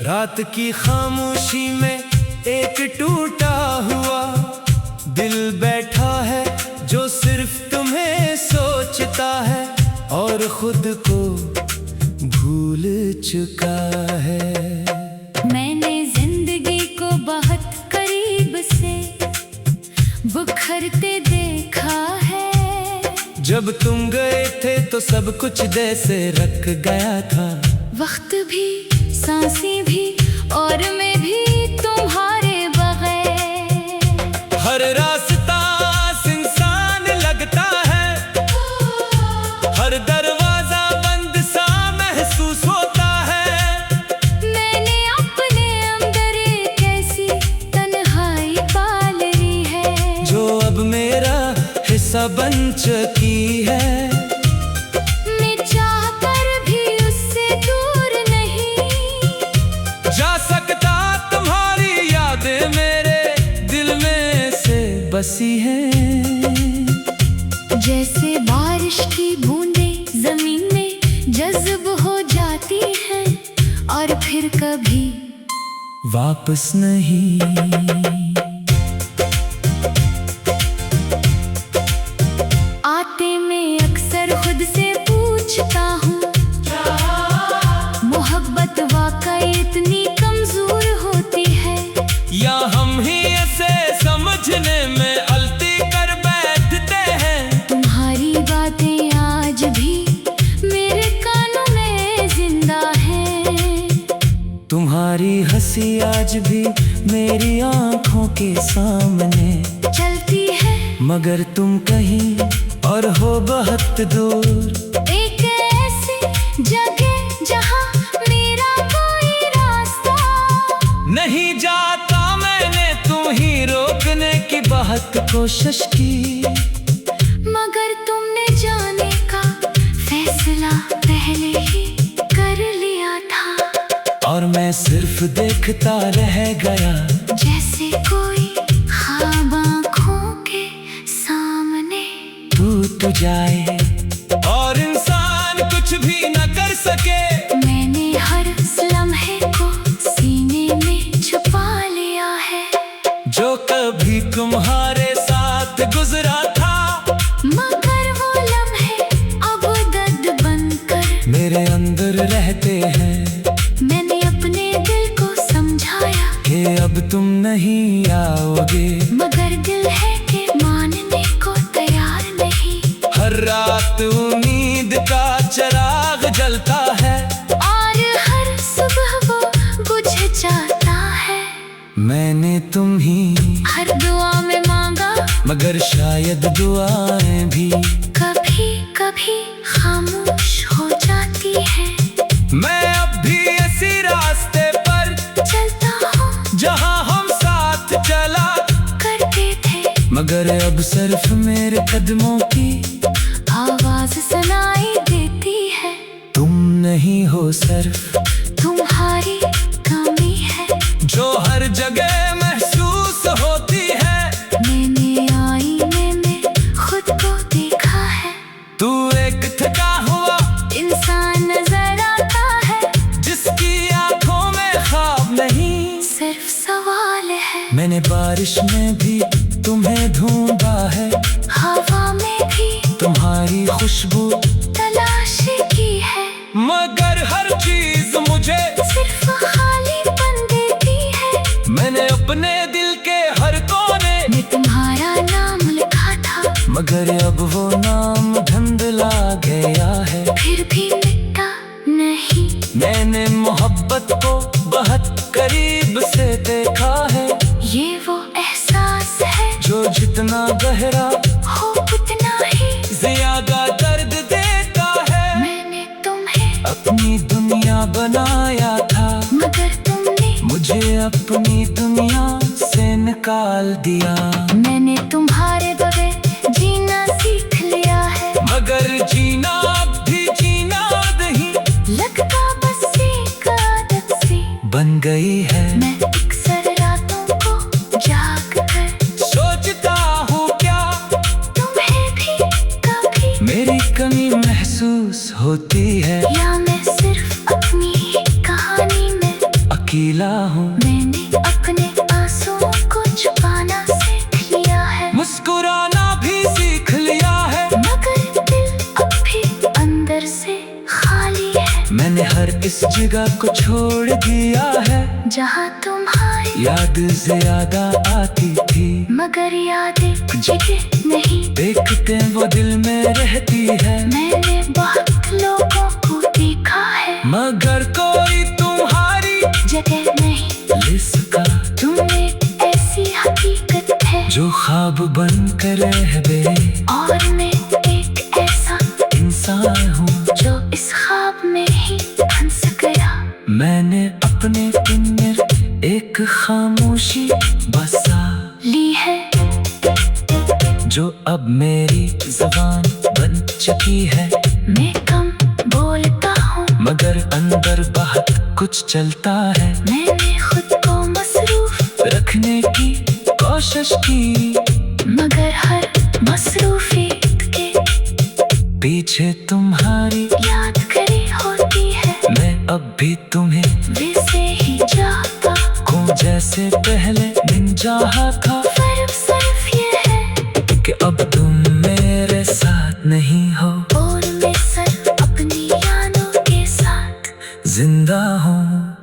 रात की खामोशी में एक टूटा हुआ दिल बैठा है जो सिर्फ तुम्हें सोचता है और खुद को भूल चुका है। मैंने जिंदगी को बहुत करीब से बिखरते देखा है। जब तुम गए थे तो सब कुछ जैसे रख गया था। वक्त भी, सांसें भी और मैं भी तुम्हारे बगैर। हर रास्ता सुनसान लगता है, हर दरवाजा बंद सा महसूस होता है। मैंने अपने अंदर एक ऐसी तन्हाई पाल ली है जो अब मेरा हिस्सा बन चुकी है। मैं चाहकर भी उससे दूर नहीं जा सकता, तुम्हारी यादें मेरे दिल में से बसी हैं। जैसे बारिश की बूंदें जमीन में जज्ब हो जाती हैं और फिर कभी वापस नहीं। आते मैं अक्सर खुद से पूछता हूँ, मोहब्बत वाकई इतनी कमजोर होती है या हम ही ऐसे समझने में गलती कर बैठते हैं। तुम्हारी बातें आज भी मेरे कानों में जिंदा हैं। तुम्हारी हंसी आज भी मेरी आंखों के सामने चलती है मगर तुम कहीं और हो बहुत दूर। एक ऐसी जगह जहाँ मेरा कोई रास्ता नहीं जाता, मैंने तुम ही रोकने की बहुत कोशिश की। मगर तुमने जाने का फैसला पहले ही कर लिया था और मैं सिर्फ देखता रह गया। जैसे कोई ख्वाब आँखों के सामने टूट जाए और इंसान कुछ भी न कर सके। मैंने हर लम्हे को सीने में छुपा लिया है जो कभी तुम्हारे साथ गुजरा था, मगर वो लम्हे अब दर्द बनकर मेरे अंदर रहते हैं। मैंने अपने दिल को समझाया कि अब तुम नहीं आओगे, मगर दिल है कि मानने को तैयार नहीं। हर रात उम्मीद का चिराग जलता है और हर सुबह वो बुझ जाता है। मैंने तुम ही हर दुआ में मांगा मगर शायद दुआएं भी कभी कभी खामोश हो जाती है। मैं अब भी इसी रास्ते पर चलता हूँ जहाँ हम साथ चला करते थे, मगर अब सिर्फ मेरे कदमों की आवाज सुनाई देती है। तुम नहीं हो, सिर्फ तुम्हारी कमी है जो हर जगह महसूस होती है। मैंने आईने में खुद को देखा है। तू एक थका हुआ इंसान नजर आता है जिसकी आंखों में ख्वाब नहीं। सिर्फ सवाल है, मैंने बारिश में भी तुम्हें ढूंढा है, हवा में भी तुम्हारी खुशबू तलाश की है। मगर हर चीज मुझे सिर्फ खालीपन देती है। मैंने अपने दिल के हर कोने मैं तुम्हारा नाम लिखा था, मगर अब वो नाम धुंधला गया है। फिर भी मिटा नहीं। मैंने मोहब्बत को बहुत करीब से देखा है। ये वो एहसास है जो जितना गहरा हो उतना ही ज्यादा दर्द देता है। मैंने तुम्हें बनाया था, मगर तुमने मुझे अपनी दुनिया से निकाल दिया। मैंने तुम्हारे बगैर जीना सीख लिया है, मगर जीना अब भी जीना नहीं लगता बस एक आदत सी बन गई है। मैं अक्सर रातों को जाग कर सोचता हूँ क्या तुम्हें भी कभी, मेरी कमी महसूस होती है, या मैं सिर्फ अपनी ही कहानी में अकेला हूँ। मैंने अपने आंसुओं को छुपाना सीख लिया है, मुस्कुराना भी सीख लिया है, मगर दिल अब भी अंदर से खाली है। मैंने हर इस जगह को छोड़ दिया है, जहाँ तुम्हारी याद ज्यादा आती थी, मगर यादें जगह नहीं, देखते वो दिल में रहती है। मैंने बहुत लोगों को देखा है, मगर कोई तुम्हारी जगह नहीं, ले सका, तुम एक ऐसी हकीकत है जो ख्वाब बन कर रह गए। और मैं एक ऐसा इंसान हूँ जो इस ख्वाब में ही फंस गया। मैंने अपने अंदर एक खामोशी बसा ली है जो अब मेरी ज़बान बन चुकी है, मैं कम बोलता हूँ, मगर अंदर बहुत कुछ चलता है। मैंने खुद को मसरूफ रखने की कोशिश की, मगर हर मसरूफियत के पीछे तुम्हारी याद करी होती है। मैं अब भी तुम्हें वैसे ही चाहता हूँ जैसे पहले दिन चाहा था, फर्क सिर्फ ये है कि अब तुम मेरे साथ नहीं हो और मैं सिर्फ अपनी यादों के साथ जिंदा हूँ।